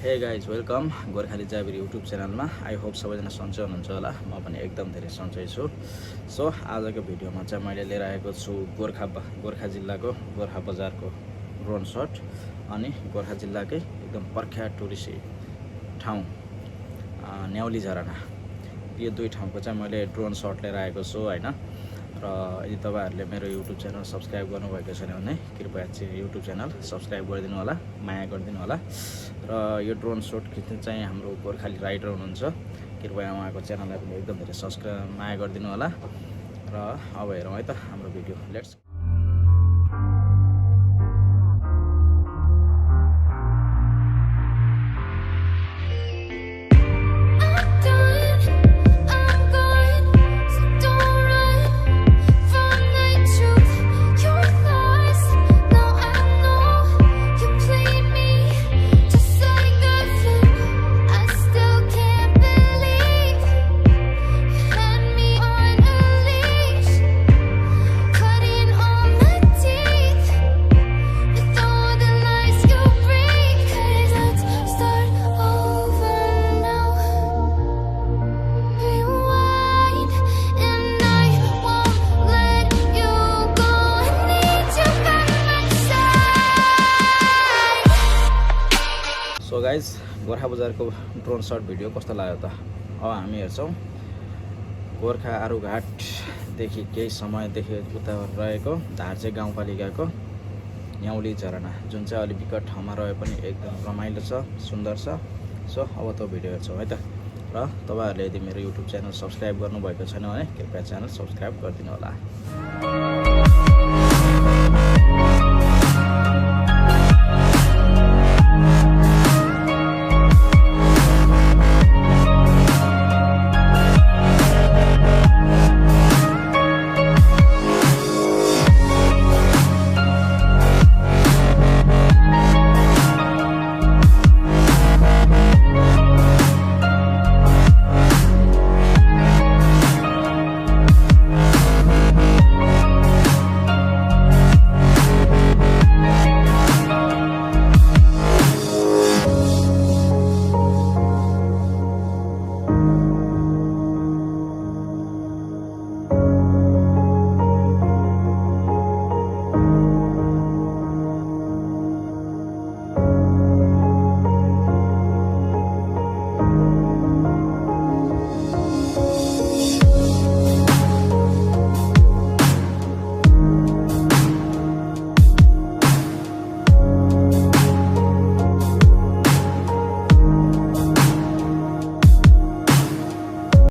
Hey guys welcome Gorkhali Jabir YouTube च्यानलमा। I hope सबैजना सन्चै हुनुहुन्छ होला। म पनि एकदम धेरै सन्चै छु। सो आजको भिडियोमा चाहिँ मैले लिएर आएको छु गोर्खा जिल्लाको गोर्खा बजारको ड्रोन सट अनि गोर्खा जिल्लाकै एकदम प्रख्यात टुरिस्ट ठाउँ न्याउली झरना, यो दुई ठाउँको चाहिँ मैले ड्रोन सट लिएर आएको छु हैन। र यदि तपाईहरुले मेरो युट्युब च्यानल सब्स्क्राइब गर्नुभएको छैन भने कृपया चाहिँ युट्युब च्यानल सब्स्क्राइब गरिदिनु होला, माया गरिदिनु होला। र यो ड्रोन सट खिच्ने चाहिँ हाम्रो गोर्खाली राइडर हुनुहुन्छ, कृपया उहाँको च्यानललाई पनि एकदम धेरै सब्स्क्राइब माया गरिदिनु होला। र अब हेरौँ है त हाम्रो video. Let's so guys, Gorkha बजारको ड्रोन सट भिडियो कस्तो लाग्यो त? अब हामी हेर्छौँ गोर्खा आरुघाटदेखि केही समयदेखि उता रहेको धार्चे गाउँपालिकाको न्याउली झरना, जुन चाहिँ अलि विकट ठाउँमा रहे पनि एकदम रमाइलो छ, सुन्दर छ। सो अब त भिडियो हेर्छौँ है त। र तपाईहरुले यदि मेरो युट्युब च्यानल सब्स्क्राइब गर्नुभएको छैन भने कृपया च्यानल सब्स्क्राइब गरिदिनु होला।